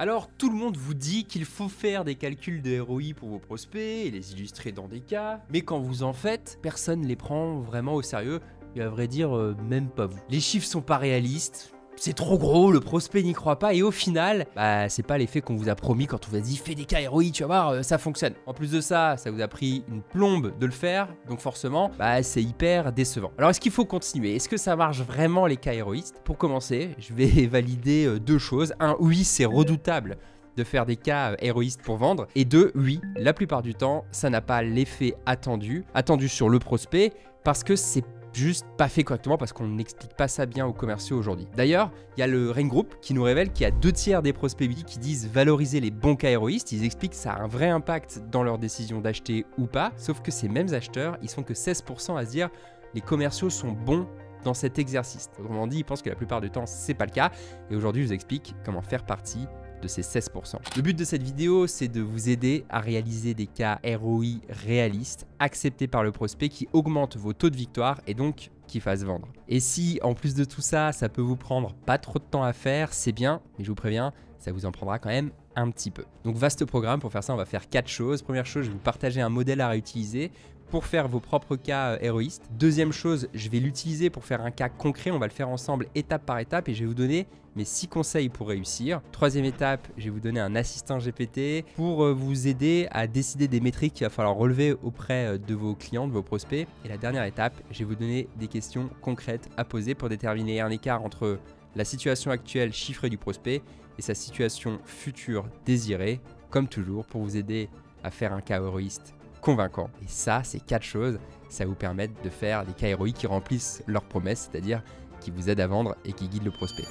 Alors tout le monde vous dit qu'il faut faire des calculs de ROI pour vos prospects et les illustrer dans des cas, mais quand vous en faites, personne ne les prend vraiment au sérieux, et à vrai dire, même pas vous. Les chiffres sont pas réalistes, c'est trop gros, le prospect n'y croit pas, et au final, bah c'est pas l'effet qu'on vous a promis quand on vous a dit fais des cas ROI, tu vas voir, ça fonctionne. En plus de ça, ça vous a pris une plombe de le faire, donc forcément, bah c'est hyper décevant. Alors est-ce qu'il faut continuer? Est-ce que ça marche vraiment les cas héroïstes? Pour commencer, je vais valider deux choses. Un, oui, c'est redoutable de faire des cas héroïstes pour vendre. Et deux, oui, la plupart du temps, ça n'a pas l'effet attendu sur le prospect, parce que c'est juste pas fait correctement, parce qu'on n'explique pas ça bien aux commerciaux aujourd'hui. D'ailleurs, il y a le Rain Group qui nous révèle qu'il y a 2/3 des prospects B2B qui disent valoriser les bons cas héroïstes. Ils expliquent que ça a un vrai impact dans leur décision d'acheter ou pas, sauf que ces mêmes acheteurs, ils sont que 16% à se dire les commerciaux sont bons dans cet exercice. Autrement dit, ils pensent que la plupart du temps, c'est pas le cas. Et aujourd'hui, je vous explique comment faire partie de ces 16%. Le but de cette vidéo, c'est de vous aider à réaliser des cas ROI réalistes, acceptés par le prospect, qui augmentent vos taux de victoire et donc qui fassent vendre. Et si, en plus de tout ça, ça peut vous prendre pas trop de temps à faire, c'est bien, mais je vous préviens, ça vous en prendra quand même un petit peu. Donc vaste programme, pour faire ça, on va faire 4 choses. Première chose, je vais vous partager un modèle à réutiliser pour faire vos propres cas héroïstes. Deuxième chose, je vais l'utiliser pour faire un cas concret. On va le faire ensemble étape par étape et je vais vous donner mes 6 conseils pour réussir. Troisième étape, je vais vous donner un assistant GPT pour vous aider à décider des métriques qu'il va falloir relever auprès de vos clients, de vos prospects. Et la dernière étape, je vais vous donner des questions concrètes à poser pour déterminer un écart entre la situation actuelle chiffrée du prospect et sa situation future désirée, comme toujours, pour vous aider à faire un cas héroïste convaincant. Et ça, ces 4 choses, ça vous permet de faire des cas héroïques qui remplissent leurs promesses, c'est-à-dire qui vous aident à vendre et qui guident le prospect.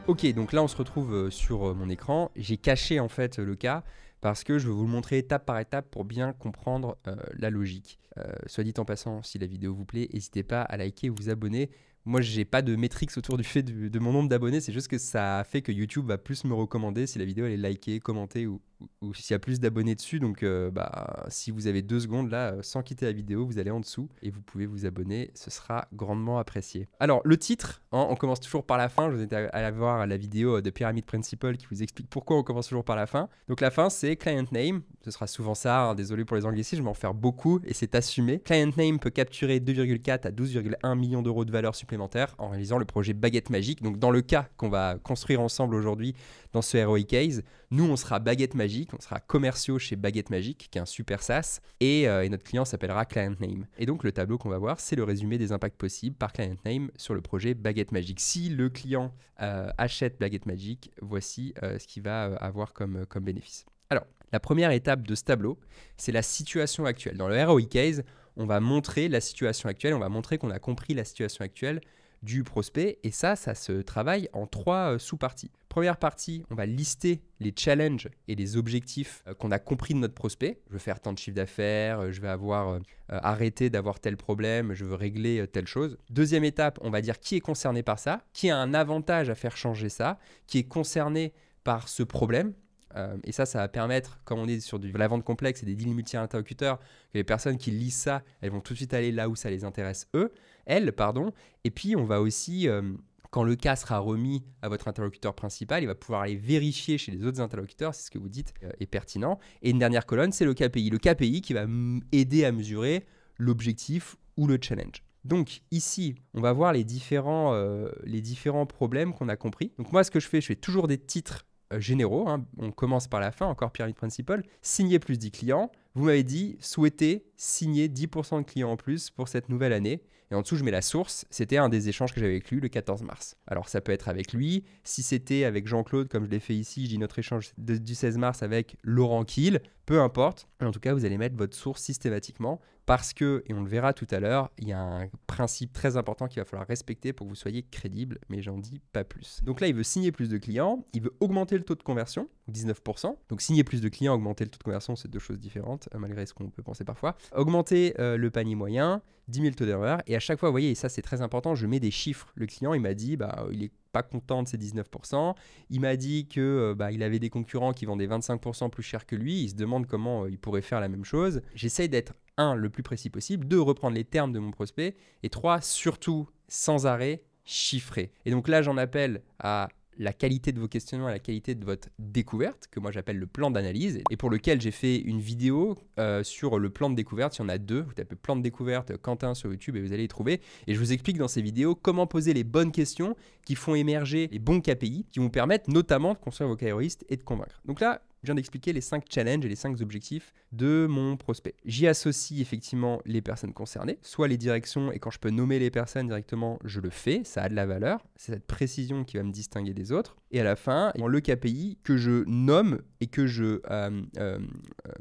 Ok, donc là on se retrouve sur mon écran. J'ai caché en fait le cas parce que je veux vous le montrer étape par étape pour bien comprendre la logique. Soit dit en passant, si la vidéo vous plaît, n'hésitez pas à liker et vous abonner. Moi, j'ai pas de métriques autour du fait de mon nombre d'abonnés, c'est juste que ça fait que YouTube va plus me recommander si la vidéo elle est likée, commentée ou s'il y a plus d'abonnés dessus. Donc, si vous avez 2 secondes là, sans quitter la vidéo, vous allez en dessous et vous pouvez vous abonner, ce sera grandement apprécié. Alors, le titre, hein, on commence toujours par la fin. Je vous invite à aller voir la vidéo de Pyramid Principle qui vous explique pourquoi on commence toujours par la fin. Donc, la fin, c'est Client Name. Ce sera souvent ça, hein, désolé pour les anglicismes, je vais en faire beaucoup et c'est assumé. Client Name peut capturer 2,4 à 12,1 millions d'euros de valeur supplémentaire en réalisant le projet Baguette Magique. Donc dans le cas qu'on va construire ensemble aujourd'hui dans ce ROI Case, nous on sera Baguette Magique, on sera commerciaux chez Baguette Magique, qui est un super SaaS, et notre client s'appellera Client Name. Et donc le tableau qu'on va voir, c'est le résumé des impacts possibles par Client Name sur le projet Baguette Magique. Si le client achète Baguette Magique, voici ce qu'il va avoir comme bénéfice. Alors, la première étape de ce tableau, c'est la situation actuelle. Dans le ROI Case, on va montrer la situation actuelle, on va montrer qu'on a compris la situation actuelle du prospect, et ça se travaille en 3 sous-parties. Première partie, on va lister les challenges et les objectifs qu'on a compris de notre prospect. Je veux faire tant de chiffre d'affaires, je vais avoir arrêté d'avoir tel problème, je veux régler telle chose. Deuxième étape, on va dire qui est concerné par ça, qui a un avantage à faire changer ça, qui est concerné par ce problème. Et ça va permettre, comme on est sur de la vente complexe et des deals multi-interlocuteurs, que les personnes qui lisent ça, elles vont tout de suite aller là où ça les intéresse elles. Et puis, on va aussi, quand le cas sera remis à votre interlocuteur principal, il va pouvoir aller vérifier chez les autres interlocuteurs si ce que vous dites est pertinent. Et une dernière colonne, c'est le KPI. Le KPI qui va aider à mesurer l'objectif ou le challenge. Donc ici, on va voir les différents problèmes qu'on a compris. Donc moi, ce que je fais toujours des titres généraux, hein. On commence par la fin, encore Pyramid Principle, signer plus 10 clients. Vous m'avez dit, souhaitez signer 10% de clients en plus pour cette nouvelle année. Et en dessous, je mets la source. C'était un des échanges que j'avais avec lui le 14 mars. Alors, ça peut être avec lui. Si c'était avec Jean-Claude, comme je l'ai fait ici, je dis notre échange du 16 mars avec Laurent Kiel. Peu importe. En tout cas, vous allez mettre votre source systématiquement parce que, et on le verra tout à l'heure, il y a un principe très important qu'il va falloir respecter pour que vous soyez crédible, mais j'en dis pas plus. Donc là, il veut signer plus de clients. Il veut augmenter le taux de conversion, 19%. Donc, signer plus de clients, augmenter le taux de conversion, c'est 2 choses différentes, malgré ce qu'on peut penser parfois. Augmenter le panier moyen, 10 000 taux d'erreur. Et à chaque fois, vous voyez, et ça c'est très important, je mets des chiffres. Le client, il m'a dit, il est pas content de ces 19%. Il m'a dit que il avait des concurrents qui vendaient 25% plus cher que lui. Il se demande comment il pourrait faire la même chose. J'essaye d'être, 1, le plus précis possible, 2, reprendre les termes de mon prospect, et 3, surtout, sans arrêt, chiffré. Et donc là, j'en appelle à la qualité de vos questionnements, à la qualité de votre découverte, que moi j'appelle le plan d'analyse, et pour lequel j'ai fait une vidéo sur le plan de découverte. Il y en a 2, vous tapez plan de découverte Quentin sur YouTube et vous allez les trouver. Et je vous explique dans ces vidéos comment poser les bonnes questions qui font émerger les bons KPI, qui vont permettre notamment de construire vos cas héroïstes et de convaincre. Donc là, je viens d'expliquer les 5 challenges et les 5 objectifs de mon prospect. J'y associe effectivement les personnes concernées, soit les directions, et quand je peux nommer les personnes directement, je le fais, ça a de la valeur. C'est cette précision qui va me distinguer des autres. Et à la fin, le KPI que je nomme et que je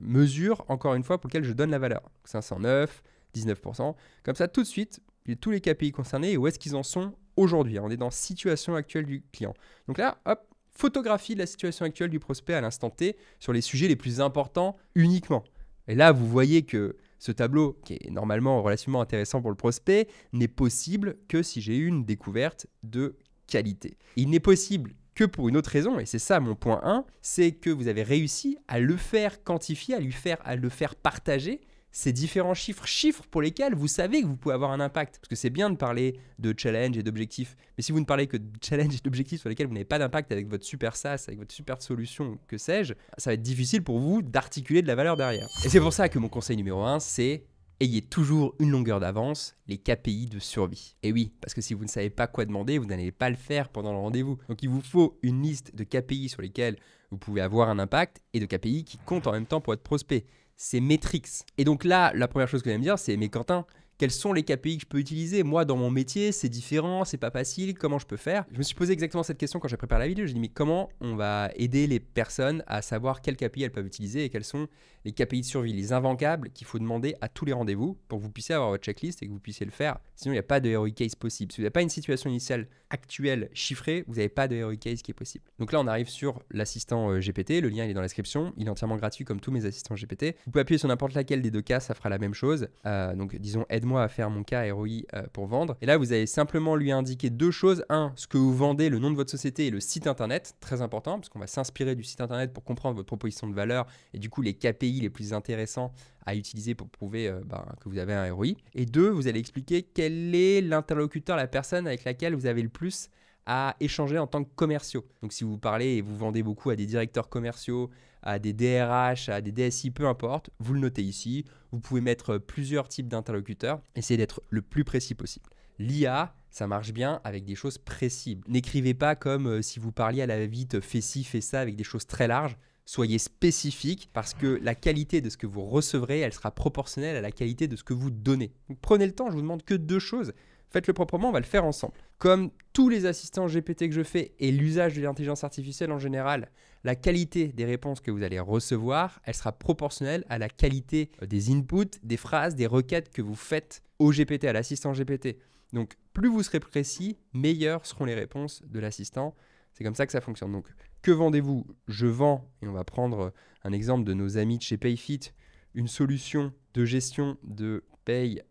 mesure, encore une fois, pour lequel je donne la valeur. 509, 19%. Comme ça, tout de suite, j'ai tous les KPI concernés et où est-ce qu'ils en sont aujourd'hui. On est dans la situation actuelle du client. Donc là, hop, photographie de la situation actuelle du prospect à l'instant T sur les sujets les plus importants uniquement. Et là, vous voyez que ce tableau, qui est normalement relativement intéressant pour le prospect, n'est possible que si j'ai eu une découverte de qualité. Il n'est possible que pour une autre raison, et c'est ça mon point 1, c'est que vous avez réussi à le faire quantifier, à le faire partager ces différents chiffres pour lesquels vous savez que vous pouvez avoir un impact. Parce que c'est bien de parler de challenge et d'objectifs, mais si vous ne parlez que de challenge et d'objectifs sur lesquels vous n'avez pas d'impact avec votre super SaaS, avec votre super solution, que sais-je, ça va être difficile pour vous d'articuler de la valeur derrière. Et c'est pour ça que mon conseil numéro 1, c'est ayez toujours une longueur d'avance, les KPI de survie. Et oui, parce que si vous ne savez pas quoi demander, vous n'allez pas le faire pendant le rendez-vous. Donc il vous faut une liste de KPI sur lesquels vous pouvez avoir un impact et de KPI qui comptent en même temps pour votre prospect. C'est Metrics. Et donc là, la première chose que vous allez me dire, c'est « Mais Quentin, quels sont les KPI que je peux utiliser? Moi, dans mon métier, c'est différent, c'est pas facile, comment je peux faire ?» Je me suis posé exactement cette question quand j'ai préparé la vidéo. J'ai dit « Mais comment on va aider les personnes à savoir quels KPI elles peuvent utiliser et quels sont les KPI de survie, les invariables qu'il faut demander à tous les rendez-vous pour que vous puissiez avoir votre checklist et que vous puissiez le faire. Sinon, il n'y a pas de heroic case possible. Si vous n'avez pas une situation initiale actuelle chiffrée, vous n'avez pas de heroic case qui est possible. » Donc là, on arrive sur l'assistant GPT. Le lien, il est dans la description. Il est entièrement gratuit comme tous mes assistants GPT. Vous pouvez appuyer sur n'importe laquelle des 2 cas, ça fera la même chose. Donc, disons, aide-moi à faire mon cas ROI pour vendre. Et là, vous allez simplement lui indiquer 2 choses. 1, ce que vous vendez, le nom de votre société et le site internet. Très important, parce qu'on va s'inspirer du site internet pour comprendre votre proposition de valeur et du coup, les KPI les plus intéressants à utiliser pour prouver que vous avez un ROI. Et 2, vous allez expliquer quel est l'interlocuteur, la personne avec laquelle vous avez le plus à échanger en tant que commerciaux. Donc si vous parlez et vous vendez beaucoup à des directeurs commerciaux, à des DRH, à des DSI, peu importe, vous le notez ici. Vous pouvez mettre plusieurs types d'interlocuteurs. Essayez d'être le plus précis possible. L'IA, ça marche bien avec des choses précises. N'écrivez pas comme si vous parliez à la vite, fais ci, fais ça, avec des choses très larges. Soyez spécifique parce que la qualité de ce que vous recevrez, elle sera proportionnelle à la qualité de ce que vous donnez. Donc prenez le temps, je vous demande que 2 choses. Faites-le proprement, on va le faire ensemble. Comme tous les assistants GPT que je fais et l'usage de l'intelligence artificielle en général, la qualité des réponses que vous allez recevoir, elle sera proportionnelle à la qualité des inputs, des phrases, des requêtes que vous faites au GPT, à l'assistant GPT. Donc plus vous serez précis, meilleures seront les réponses de l'assistant. C'est comme ça que ça fonctionne. Donc, que vendez-vous? Je vends, et on va prendre un exemple de nos amis de chez PayFit, une solution de gestion de paye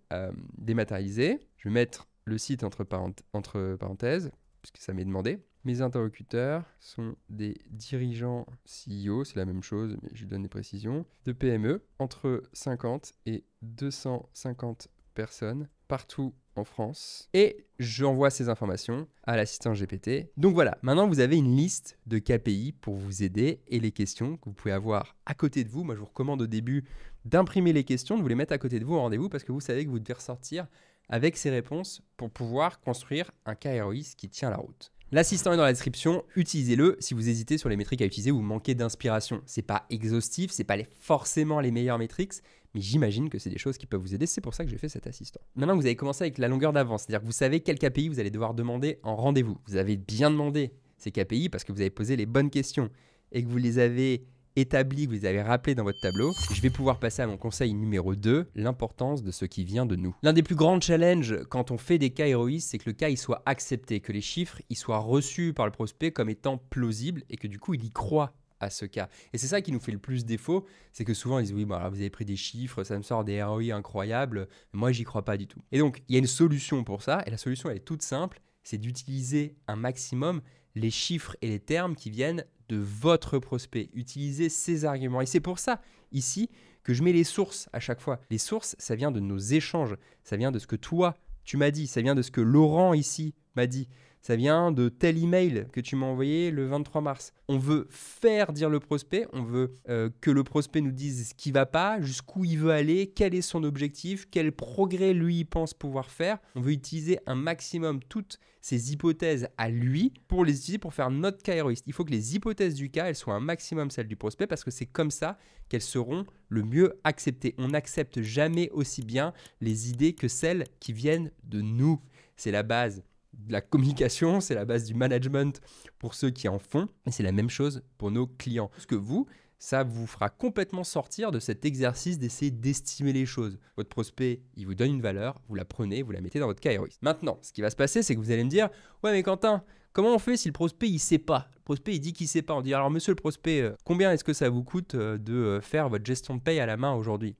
dématérialisée. Je vais mettre le site entre parenthèses, puisque ça m'est demandé. Mes interlocuteurs sont des dirigeants CEO, c'est la même chose, mais je lui donne des précisions, de PME, entre 50 et 250 personnes, partout en France, et j'envoie ces informations à l'assistant GPT. Donc voilà, maintenant vous avez une liste de KPI pour vous aider et les questions que vous pouvez avoir à côté de vous. Moi je vous recommande au début d'imprimer les questions, de vous les mettre à côté de vous au rendez-vous parce que vous savez que vous devez ressortir avec ces réponses pour pouvoir construire un cas ROI qui tient la route. L'assistant est dans la description, utilisez-le si vous hésitez sur les métriques à utiliser ou manquez d'inspiration. C'est pas exhaustif, c'est pas forcément les meilleures métriques, mais j'imagine que c'est des choses qui peuvent vous aider, c'est pour ça que j'ai fait cet assistant. Maintenant que vous avez commencé avec la longueur d'avance, c'est-à-dire que vous savez quel KPI vous allez devoir demander en rendez-vous. Vous avez bien demandé ces KPI parce que vous avez posé les bonnes questions et que vous les avez établis, que vous les avez rappelés dans votre tableau. Je vais pouvoir passer à mon conseil numéro 2, l'importance de ce qui vient de nous. L'un des plus grands challenges quand on fait des cas ROI, c'est que le cas il soit accepté, que les chiffres ils soient reçus par le prospect comme étant plausibles et que du coup il y croit à ce cas. Et c'est ça qui nous fait le plus défaut, c'est que souvent ils disent oui, bon, alors vous avez pris des chiffres, ça me sort des ROI incroyables, mais moi j'y crois pas du tout. Et donc il y a une solution pour ça, et la solution elle est toute simple, c'est d'utiliser un maximum les chiffres et les termes qui viennent de votre prospect. Utilisez ces arguments. Et c'est pour ça, ici, que je mets les sources à chaque fois. Les sources, ça vient de nos échanges. Ça vient de ce que toi, tu m'as dit, ça vient de ce que Laurent ici m'a dit. Ça vient de tel email que tu m'as envoyé le 23 mars. On veut faire dire le prospect, on veut que le prospect nous dise ce qui ne va pas, jusqu'où il veut aller, quel est son objectif, quel progrès lui pense pouvoir faire. On veut utiliser un maximum toutes ces hypothèses à lui pour les utiliser pour faire notre cas héroïste. Il faut que les hypothèses du cas, elles soient un maximum celles du prospect parce que c'est comme ça qu'elles seront le mieux acceptées. On n'accepte jamais aussi bien les idées que celles qui viennent de nous. C'est la base de la communication, c'est la base du management pour ceux qui en font, et c'est la même chose pour nos clients. Parce que vous, ça vous fera complètement sortir de cet exercice d'essayer d'estimer les choses. Votre prospect, il vous donne une valeur, vous la prenez, vous la mettez dans votre cas héroïste. Maintenant, ce qui va se passer, c'est que vous allez me dire « Ouais mais Quentin, comment on fait si le prospect il sait pas ?» Le prospect il dit qu'il sait pas. On dit « Alors monsieur le prospect, combien est-ce que ça vous coûte de faire votre gestion de paye à la main aujourd'hui ?»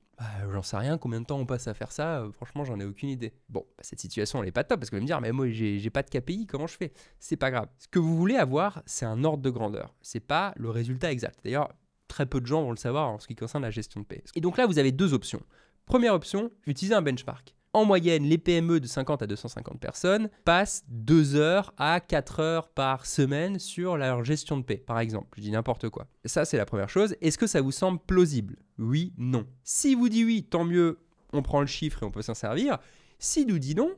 J'en sais rien, combien de temps on passe à faire ça, franchement j'en ai aucune idée. Bon, cette situation elle n'est pas top parce que vous allez me dire mais moi j'ai pas de KPI, comment je fais? C'est pas grave. Ce que vous voulez avoir, c'est un ordre de grandeur. C'est pas le résultat exact. D'ailleurs, très peu de gens vont le savoir en ce qui concerne la gestion de paie. Et donc là, vous avez deux options. Première option, utiliser un benchmark. En moyenne, les PME de 50 à 250 personnes passent 2 heures à 4 heures par semaine sur leur gestion de paie, par exemple. Je dis n'importe quoi. Ça, c'est la première chose. Est-ce que ça vous semble plausible? Oui, non. Si vous dites oui, tant mieux, on prend le chiffre et on peut s'en servir. Si nous dit non,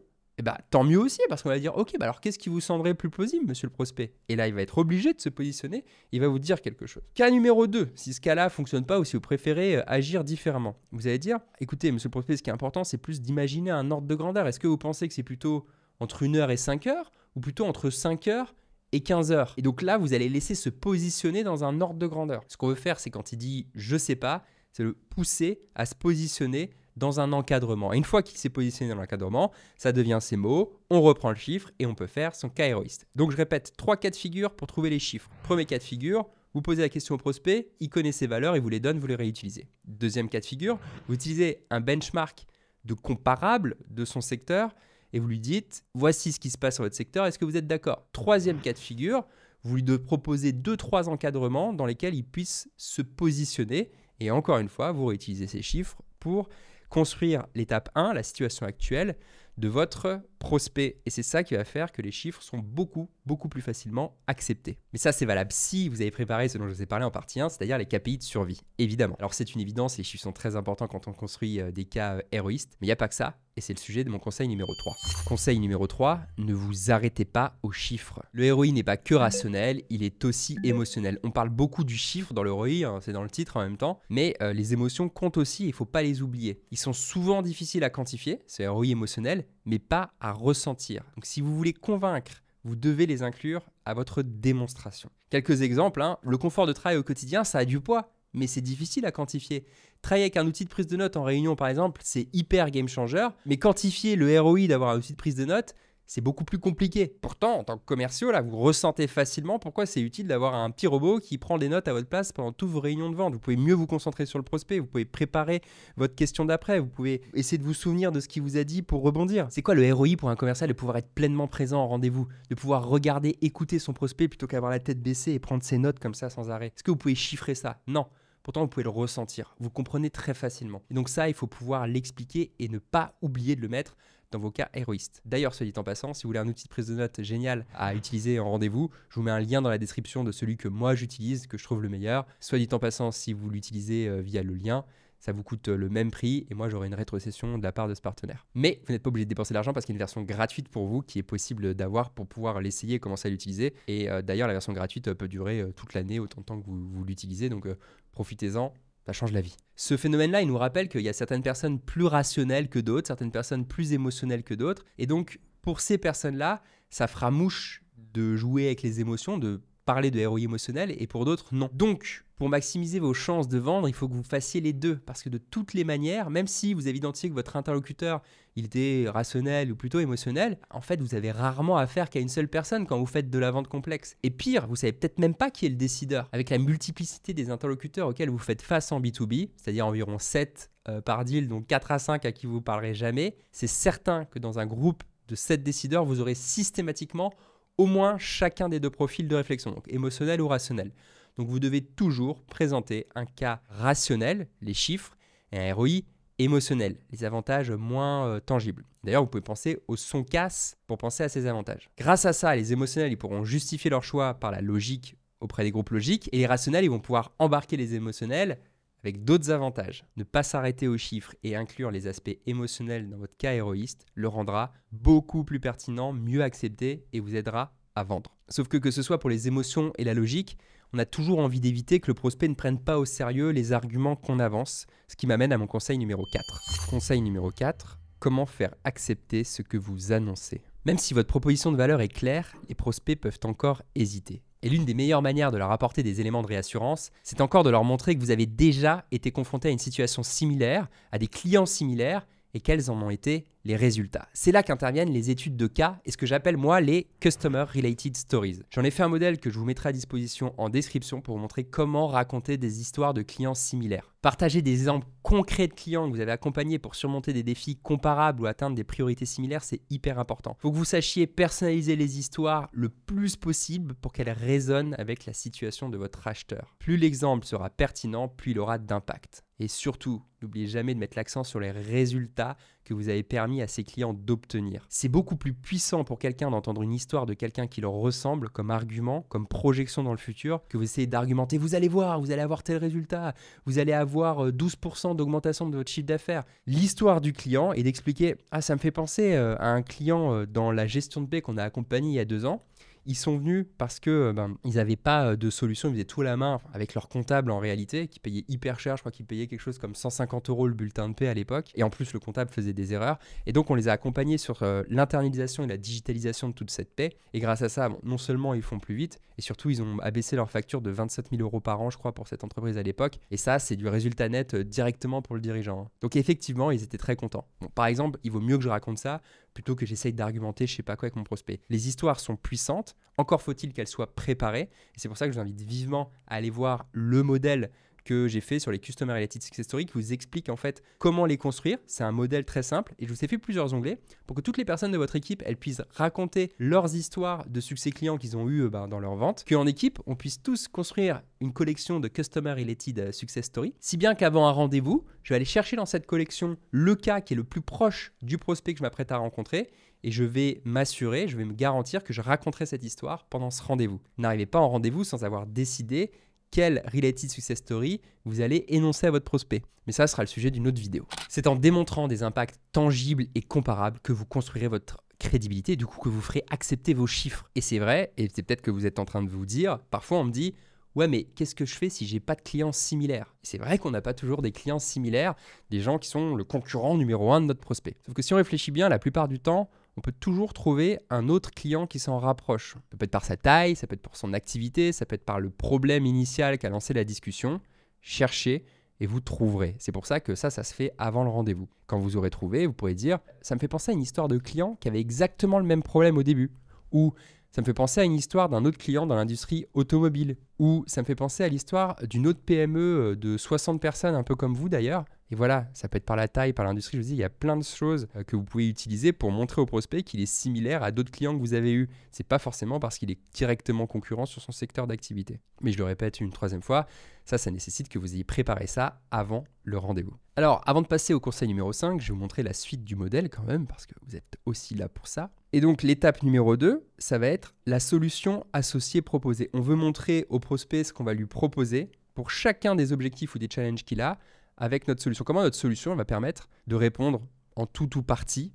tant mieux aussi, parce qu'on va dire, ok, alors qu'est-ce qui vous semblerait plus plausible, monsieur le prospect? Et là, il va être obligé de se positionner, il va vous dire quelque chose. Cas numéro 2, si ce cas-là ne fonctionne pas ou si vous préférez agir différemment, vous allez dire, écoutez, monsieur le prospect, ce qui est important, c'est plus d'imaginer un ordre de grandeur. Est-ce que vous pensez que c'est plutôt entre 1 heure et 5 heures, ou plutôt entre 5 heures et 15 heures? Et donc là, vous allez laisser se positionner dans un ordre de grandeur. Ce qu'on veut faire, c'est quand il dit « je sais pas », c'est le pousser à se positionner dans un encadrement. Et une fois qu'il s'est positionné dans l'encadrement, ça devient ses mots, on reprend le chiffre et on peut faire son cas héroïste. Donc je répète, 3 cas de figure pour trouver les chiffres. Premier cas de figure, vous posez la question au prospect, il connaît ses valeurs, il vous les donne, vous les réutilisez. Deuxième cas de figure, vous utilisez un benchmark de comparable de son secteur et vous lui dites, voici ce qui se passe sur votre secteur, est-ce que vous êtes d'accord? Troisième cas de figure, vous lui proposez 2-3 encadrements dans lesquels il puisse se positionner et encore une fois, vous réutilisez ces chiffres pour construire l'étape 1, la situation actuelle de votre prospect. Et c'est ça qui va faire que les chiffres sont beaucoup plus facilement acceptés. Mais ça, c'est valable si vous avez préparé ce dont je vous ai parlé en partie 1, c'est-à-dire les KPI de survie, évidemment. Alors c'est une évidence, les chiffres sont très importants quand on construit des cas héroïstes, mais il n'y a pas que ça, et c'est le sujet de mon conseil numéro 3. Conseil numéro 3, ne vous arrêtez pas aux chiffres. Le ROI n'est pas que rationnel, il est aussi émotionnel. On parle beaucoup du chiffre dans le ROI, hein, c'est dans le titre en même temps, mais les émotions comptent aussi, il ne faut pas les oublier. Ils sont souvent difficiles à quantifier, c'est ROI émotionnel, mais pas à ressentir. Donc si vous voulez convaincre, vous devez les inclure à votre démonstration. Quelques exemples, hein. Le confort de travail au quotidien, ça a du poids, mais c'est difficile à quantifier. Travailler avec un outil de prise de notes en réunion, par exemple, c'est hyper game changer, mais quantifier le ROI d'avoir un outil de prise de notes, c'est beaucoup plus compliqué. Pourtant, en tant que commerciaux, là, vous ressentez facilement pourquoi c'est utile d'avoir un petit robot qui prend des notes à votre place pendant toutes vos réunions de vente. Vous pouvez mieux vous concentrer sur le prospect, vous pouvez préparer votre question d'après, vous pouvez essayer de vous souvenir de ce qu'il vous a dit pour rebondir. C'est quoi le ROI pour un commercial? De pouvoir être pleinement présent en rendez-vous, de pouvoir regarder, écouter son prospect plutôt qu'avoir la tête baissée et prendre ses notes comme ça sans arrêt. Est-ce que vous pouvez chiffrer ça? Non. Pourtant, vous pouvez le ressentir. Vous comprenez très facilement. Et donc ça, il faut pouvoir l'expliquer et ne pas oublier de le mettre dans vos cas héroïstes. D'ailleurs, soit dit en passant, si vous voulez un outil de prise de notes génial à utiliser en rendez-vous, je vous mets un lien dans la description de celui que moi j'utilise, que je trouve le meilleur. Soit dit en passant, si vous l'utilisez via le lien, ça vous coûte le même prix et moi j'aurai une rétrocession de la part de ce partenaire. Mais vous n'êtes pas obligé de dépenser de l'argent parce qu'il y a une version gratuite pour vous qui est possible d'avoir pour pouvoir l'essayer et commencer à l'utiliser. Et d'ailleurs, la version gratuite peut durer toute l'année, autant de temps que vous l'utilisez. Donc profitez-en. Ça change la vie. Ce phénomène-là, il nous rappelle qu'il y a certaines personnes plus rationnelles que d'autres, certaines personnes plus émotionnelles que d'autres. Et donc, pour ces personnes-là, ça fera mouche de jouer avec les émotions, de parler de ROI émotionnel, et pour d'autres, non. Donc, pour maximiser vos chances de vendre, il faut que vous fassiez les deux. Parce que de toutes les manières, même si vous avez identifié que votre interlocuteur, il était rationnel ou plutôt émotionnel, en fait, vous avez rarement affaire qu'à une seule personne quand vous faites de la vente complexe. Et pire, vous savez peut-être même pas qui est le décideur. Avec la multiplicité des interlocuteurs auxquels vous faites face en B2B, c'est-à-dire environ 7 par deal, donc 4 à 5 à qui vous parlerez jamais, c'est certain que dans un groupe de 7 décideurs, vous aurez systématiquement au moins chacun des deux profils de réflexion, donc émotionnel ou rationnel. Donc vous devez toujours présenter un cas rationnel, les chiffres, et un ROI émotionnels, les avantages moins tangibles. D'ailleurs, vous pouvez penser au son casse pour penser à ces avantages. Grâce à ça, les émotionnels ils pourront justifier leur choix par la logique auprès des groupes logiques et les rationnels ils vont pouvoir embarquer les émotionnels avec d'autres avantages. Ne pas s'arrêter aux chiffres et inclure les aspects émotionnels dans votre cas héroïste le rendra beaucoup plus pertinent, mieux accepté et vous aidera à vendre. Sauf que ce soit pour les émotions et la logique, on a toujours envie d'éviter que le prospect ne prenne pas au sérieux les arguments qu'on avance, ce qui m'amène à mon conseil numéro 4. Conseil numéro 4, comment faire accepter ce que vous annoncez. Même si votre proposition de valeur est claire, les prospects peuvent encore hésiter. Et l'une des meilleures manières de leur apporter des éléments de réassurance, c'est encore de leur montrer que vous avez déjà été confronté à une situation similaire, à des clients similaires, et quels en ont été les résultats. C'est là qu'interviennent les études de cas et ce que j'appelle moi les Customer Related Stories. J'en ai fait un modèle que je vous mettrai à disposition en description pour vous montrer comment raconter des histoires de clients similaires. Partager des exemples concrets de clients que vous avez accompagnés pour surmonter des défis comparables ou atteindre des priorités similaires, c'est hyper important. Il faut que vous sachiez personnaliser les histoires le plus possible pour qu'elles résonnent avec la situation de votre acheteur. Plus l'exemple sera pertinent, plus il aura d'impact. Et surtout, n'oubliez jamais de mettre l'accent sur les résultats que vous avez permis à ces clients d'obtenir. C'est beaucoup plus puissant pour quelqu'un d'entendre une histoire de quelqu'un qui leur ressemble comme argument, comme projection dans le futur, que vous essayez d'argumenter. Vous allez voir, vous allez avoir tel résultat, vous allez avoir 12% d'augmentation de votre chiffre d'affaires. L'histoire du client est d'expliquer « Ah, ça me fait penser à un client dans la gestion de paie qu'on a accompagné il y a 2 ans. Ils sont venus parce que ils n'avaient pas de solution, ils faisaient tout à la main avec leur comptable en réalité, qui payait hyper cher, je crois qu'ils payaient quelque chose comme 150 € le bulletin de paie à l'époque, et en plus le comptable faisait des erreurs, et donc on les a accompagnés sur l'internalisation et la digitalisation de toute cette paie, et grâce à ça, non seulement ils font plus vite, et surtout ils ont abaissé leur facture de 27 000 € par an, je crois, pour cette entreprise à l'époque, et ça c'est du résultat net directement pour le dirigeant. Donc effectivement, ils étaient très contents. Bon, par exemple, il vaut mieux que je raconte ça, plutôt que j'essaye d'argumenter je sais pas quoi avec mon prospect. Les histoires sont puissantes, encore faut-il qu'elles soient préparées, et c'est pour ça que je vous invite vivement à aller voir le modèle que j'ai fait sur les Customer Related Success Stories qui vous explique en fait comment les construire. C'est un modèle très simple et je vous ai fait plusieurs onglets pour que toutes les personnes de votre équipe elles puissent raconter leurs histoires de succès clients qu'ils ont eu dans leur vente, qu'en équipe on puisse tous construire une collection de Customer Related Success Stories, si bien qu'avant un rendez-vous, je vais aller chercher dans cette collection le cas qui est le plus proche du prospect que je m'apprête à rencontrer et je vais m'assurer, je vais me garantir que je raconterai cette histoire pendant ce rendez-vous. N'arrivez pas en rendez-vous sans avoir décidé quelle Related Success Story vous allez énoncer à votre prospect. Mais ça sera le sujet d'une autre vidéo. C'est en démontrant des impacts tangibles et comparables que vous construirez votre crédibilité, du coup que vous ferez accepter vos chiffres. Et c'est vrai, et c'est peut-être que vous êtes en train de vous dire, parfois on me dit « Ouais, mais qu'est-ce que je fais si j'ai pas de clients similaires ?» C'est vrai qu'on n'a pas toujours des clients similaires, des gens qui sont le concurrent numéro 1 de notre prospect. Sauf que si on réfléchit bien, la plupart du temps, on peut toujours trouver un autre client qui s'en rapproche. Ça peut être par sa taille, ça peut être pour son activité, ça peut être par le problème initial qu'a lancé la discussion. Cherchez et vous trouverez. C'est pour ça que ça se fait avant le rendez-vous. Quand vous aurez trouvé, vous pourrez dire « Ça me fait penser à une histoire de client qui avait exactement le même problème au début. » Ou « Ça me fait penser à une histoire d'un autre client dans l'industrie automobile. » Ou « Ça me fait penser à l'histoire d'une autre PME de 60 personnes, un peu comme vous d'ailleurs. » Et voilà, ça peut être par la taille, par l'industrie. Je vous dis, il y a plein de choses que vous pouvez utiliser pour montrer au prospect qu'il est similaire à d'autres clients que vous avez eus. Ce n'est pas forcément parce qu'il est directement concurrent sur son secteur d'activité. Mais je le répète une 3e fois, ça nécessite que vous ayez préparé ça avant le rendez-vous. Alors, avant de passer au conseil numéro 5, je vais vous montrer la suite du modèle quand même, parce que vous êtes aussi là pour ça. Et donc, l'étape numéro 2, ça va être la solution associée proposée. On veut montrer au prospect ce qu'on va lui proposer pour chacun des objectifs ou des challenges qu'il a, avec notre solution. Comment notre solution va permettre de répondre en tout ou partie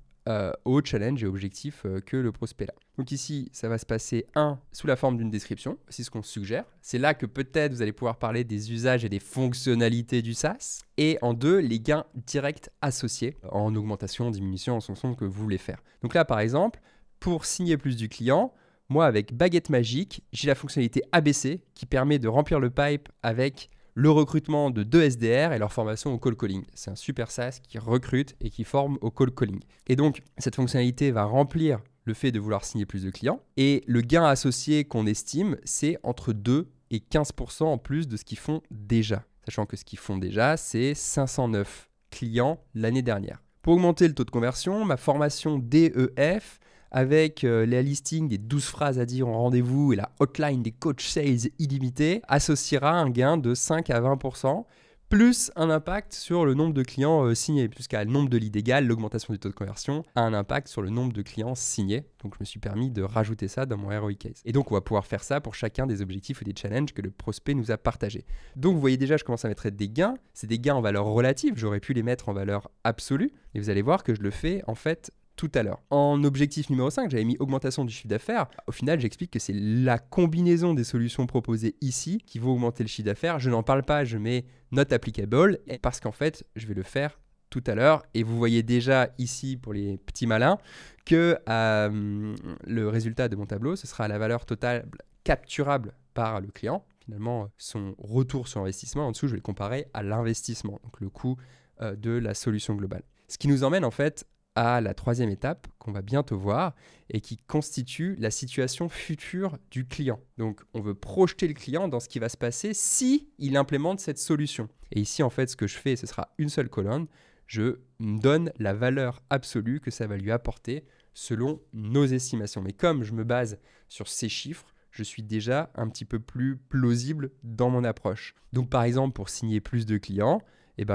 aux challenges et objectifs que le prospect a. Donc ici, ça va se passer sous la forme d'une description, c'est ce qu'on suggère. C'est là que peut-être vous allez pouvoir parler des usages et des fonctionnalités du SaaS. Et en 2, les gains directs associés en augmentation, en diminution, en fonction de ce que vous voulez faire. Donc là, par exemple, pour signer plus du client, moi, avec Baguette Magique, j'ai la fonctionnalité ABC qui permet de remplir le pipe avec le recrutement de 2 SDR et leur formation au call calling. C'est un super SaaS qui recrute et qui forme au call calling. Et donc, cette fonctionnalité va remplir le fait de vouloir signer plus de clients. Et le gain associé qu'on estime, c'est entre 2 et 15% en plus de ce qu'ils font déjà. Sachant que ce qu'ils font déjà, c'est 509 clients l'année dernière. Pour augmenter le taux de conversion, ma formation DEF, avec les listings des 12 phrases à dire en rendez-vous et la hotline des coach sales illimités, associera un gain de 5 à 20%, plus un impact sur le nombre de clients signés, puisqu'à nombre de leads égal, l'augmentation du taux de conversion a un impact sur le nombre de clients signés. Donc je me suis permis de rajouter ça dans mon ROI case. Et donc on va pouvoir faire ça pour chacun des objectifs ou des challenges que le prospect nous a partagés. Donc vous voyez déjà, je commence à mettre des gains. C'est des gains en valeur relative, j'aurais pu les mettre en valeur absolue. Et vous allez voir que je le fais en fait tout à l'heure. En objectif numéro 5, j'avais mis augmentation du chiffre d'affaires. Au final, j'explique que c'est la combinaison des solutions proposées ici qui vont augmenter le chiffre d'affaires. Je n'en parle pas, je mets not applicable parce qu'en fait, je vais le faire tout à l'heure. Et vous voyez déjà ici, pour les petits malins, que le résultat de mon tableau, ce sera la valeur totale capturable par le client. Finalement, son retour sur investissement. En dessous, je vais le comparer à l'investissement, donc le coût de la solution globale. Ce qui nous emmène en fait à la troisième étape qu'on va bientôt voir et qui constitue la situation future du client. Donc, on veut projeter le client dans ce qui va se passer si il implémente cette solution. Et ici, en fait, ce que je fais, ce sera une seule colonne. Je donne la valeur absolue que ça va lui apporter selon nos estimations. Mais comme je me base sur ces chiffres, je suis déjà un petit peu plus plausible dans mon approche. Donc, par exemple, pour signer plus de clients,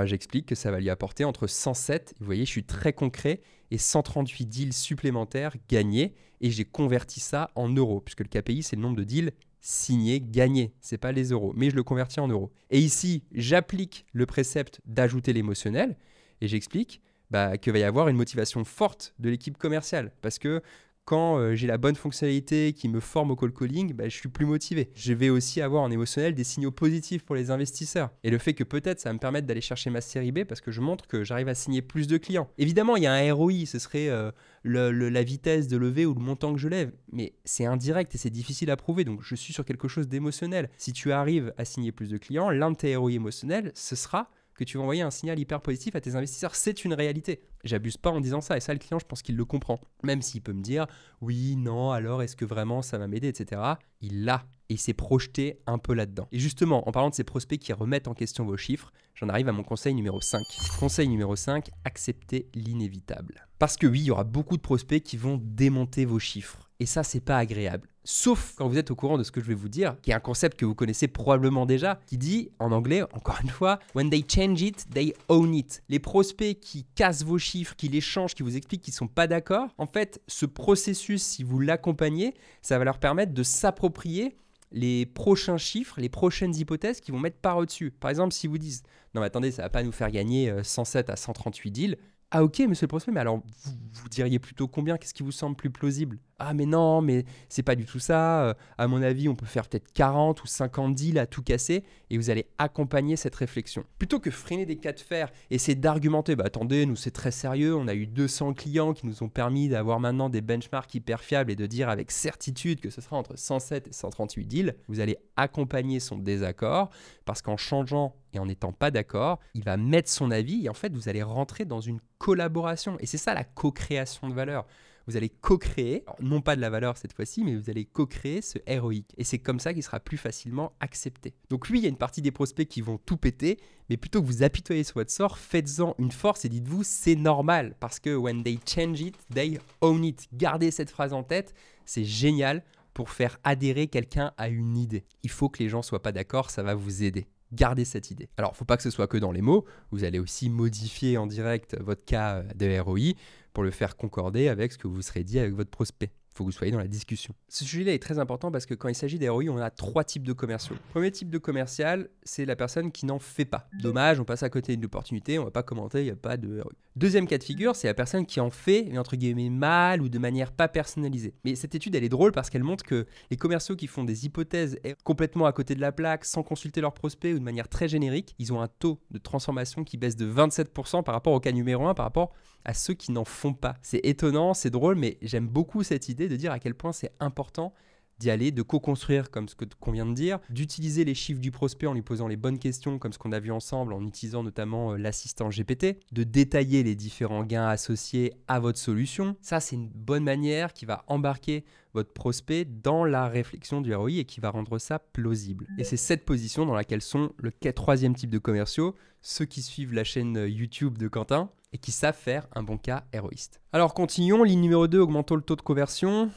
j'explique que ça va lui apporter entre 107, vous voyez, je suis très concret, et 138 deals supplémentaires gagnés, et j'ai converti ça en euros, puisque le KPI, c'est le nombre de deals signés, gagnés, ce n'est pas les euros, mais je le convertis en euros. Et ici, j'applique le précepte d'ajouter l'émotionnel, et j'explique qu'il va y avoir une motivation forte de l'équipe commerciale, parce que quand j'ai la bonne fonctionnalité qui me forme au cold calling, je suis plus motivé. Je vais aussi avoir en émotionnel des signaux positifs pour les investisseurs. Et le fait que peut-être ça va me permettre d'aller chercher ma série B parce que je montre que j'arrive à signer plus de clients. Évidemment, il y a un ROI, ce serait la vitesse de levée ou le montant que je lève. Mais c'est indirect et c'est difficile à prouver. Donc je suis sur quelque chose d'émotionnel. Si tu arrives à signer plus de clients, l'un de tes ROI émotionnels, ce sera que tu vas envoyer un signal hyper positif à tes investisseurs. C'est une réalité. J'abuse pas en disant ça. Et ça, le client, je pense qu'il le comprend. Même s'il peut me dire, oui, non, alors est-ce que vraiment ça va m'aider, etc. Il l'a. Et il s'est projeté un peu là-dedans. Et justement, en parlant de ces prospects qui remettent en question vos chiffres, j'en arrive à mon conseil numéro 5. Conseil numéro 5, acceptez l'inévitable. Parce que oui, il y aura beaucoup de prospects qui vont démonter vos chiffres. Et ça, c'est pas agréable. Sauf quand vous êtes au courant de ce que je vais vous dire, qui est un concept que vous connaissez probablement déjà, qui dit, en anglais, encore une fois, « When they change it, they own it ». Les prospects qui cassent vos chiffres, qui les changent, qui vous expliquent qu'ils ne sont pas d'accord, en fait, ce processus, si vous l'accompagnez, ça va leur permettre de s'approprier les prochains chiffres, les prochaines hypothèses qui vont mettre par au-dessus. Par exemple, si vous disent « Non, mais attendez, ça ne va pas nous faire gagner 107 à 138 deals », ah ok, monsieur le prospect, mais alors vous diriez plutôt combien? Qu'est-ce qui vous semble plus plausible? Ah mais non, mais c'est pas du tout ça. À mon avis, on peut faire peut-être 40 ou 50 deals à tout casser et vous allez accompagner cette réflexion. Plutôt que freiner des cas de fer, essayer d'argumenter, attendez, nous c'est très sérieux, on a eu 200 clients qui nous ont permis d'avoir maintenant des benchmarks hyper fiables et de dire avec certitude que ce sera entre 107 et 138 deals. Vous allez accompagner son désaccord parce qu'en changeant et en n'étant pas d'accord, il va mettre son avis et en fait, vous allez rentrer dans une collaboration. Et c'est ça la co-création de valeur. Vous allez co-créer, non pas de la valeur cette fois-ci, mais vous allez co-créer ce ROI. Et c'est comme ça qu'il sera plus facilement accepté. Donc oui, il y a une partie des prospects qui vont tout péter, mais plutôt que vous apitoyer sur votre sort, faites-en une force et dites-vous c'est normal. Parce que when they change it, they own it. Gardez cette phrase en tête, c'est génial pour faire adhérer quelqu'un à une idée. Il faut que les gens ne soient pas d'accord, ça va vous aider. Gardez cette idée. Alors, il ne faut pas que ce soit que dans les mots. Vous allez aussi modifier en direct votre cas de ROI pour le faire concorder avec ce que vous serez dit avec votre prospect. Il faut que vous soyez dans la discussion. Ce sujet-là est très important parce que quand il s'agit des ROI, on a 3 types de commerciaux. Le premier type de commercial, c'est la personne qui n'en fait pas. Dommage, on passe à côté d'une opportunité, on ne va pas commenter, il n'y a pas de ROI. Deuxième cas de figure, c'est la personne qui en fait, mais entre guillemets mal ou de manière pas personnalisée. Mais cette étude, elle est drôle parce qu'elle montre que les commerciaux qui font des hypothèses complètement à côté de la plaque, sans consulter leurs prospects ou de manière très générique, ils ont un taux de transformation qui baisse de 27% par rapport au cas numéro 1, par rapport à ceux qui n'en font pas. C'est étonnant, c'est drôle, mais j'aime beaucoup cette idée de dire à quel point c'est important d'y aller, de co-construire comme ce qu'on vient de dire, d'utiliser les chiffres du prospect en lui posant les bonnes questions comme ce qu'on a vu ensemble en utilisant notamment l'assistant GPT, de détailler les différents gains associés à votre solution. Ça, c'est une bonne manière qui va embarquer votre prospect dans la réflexion du ROI et qui va rendre ça plausible. Et c'est cette position dans laquelle sont le troisième type de commerciaux, ceux qui suivent la chaîne YouTube de Quentin. et qui savent faire un bon cas héroïste. Alors continuons, ligne numéro 2, augmentons le taux de conversion,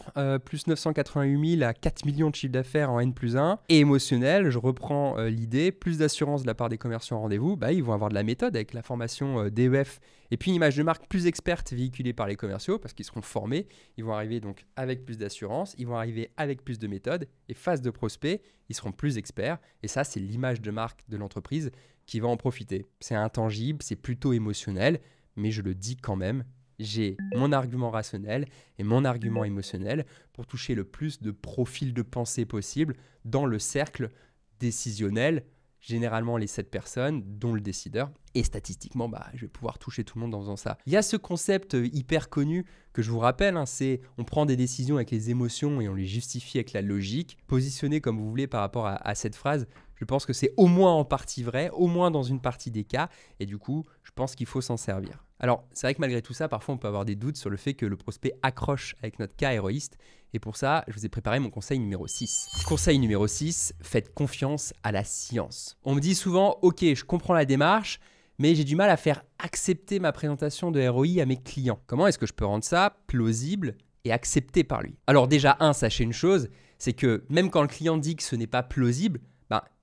plus 988 000 à 4 millions de chiffre d'affaires en N+1. Et émotionnel, je reprends l'idée, plus d'assurance de la part des commerciaux en rendez-vous, ils vont avoir de la méthode avec la formation DEF et puis une image de marque plus experte véhiculée par les commerciaux parce qu'ils seront formés, ils vont arriver donc avec plus d'assurance, ils vont arriver avec plus de méthode et face de prospect, ils seront plus experts et ça c'est l'image de marque de l'entreprise qui va en profiter. C'est intangible, c'est plutôt émotionnel, mais je le dis quand même, j'ai mon argument rationnel et mon argument émotionnel pour toucher le plus de profils de pensée possible dans le cercle décisionnel, généralement les 7 personnes, dont le décideur. Et statistiquement, je vais pouvoir toucher tout le monde en faisant ça. Il y a ce concept hyper connu que je vous rappelle, c'est on prend des décisions avec les émotions et on les justifie avec la logique. Positionnez comme vous voulez par rapport à cette phrase, je pense que c'est au moins en partie vrai, au moins dans une partie des cas, et du coup, je pense qu'il faut s'en servir. Alors, c'est vrai que malgré tout ça, parfois on peut avoir des doutes sur le fait que le prospect accroche avec notre cas héroïste, et pour ça, je vous ai préparé mon conseil numéro 6. Conseil numéro 6, faites confiance à la science. On me dit souvent, ok, je comprends la démarche, mais j'ai du mal à faire accepter ma présentation de ROI à mes clients. Comment est-ce que je peux rendre ça plausible et accepté par lui? Alors déjà, sachez une chose, c'est que même quand le client dit que ce n'est pas plausible,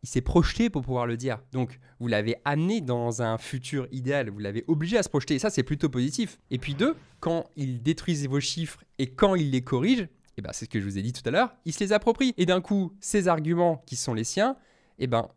il s'est projeté pour pouvoir le dire. Donc, vous l'avez amené dans un futur idéal, vous l'avez obligé à se projeter. Et ça, c'est plutôt positif. Et puis 2, quand il détruise vos chiffres et quand il les corrige, c'est ce que je vous ai dit tout à l'heure, il se les approprie. Et d'un coup, ces arguments qui sont les siens,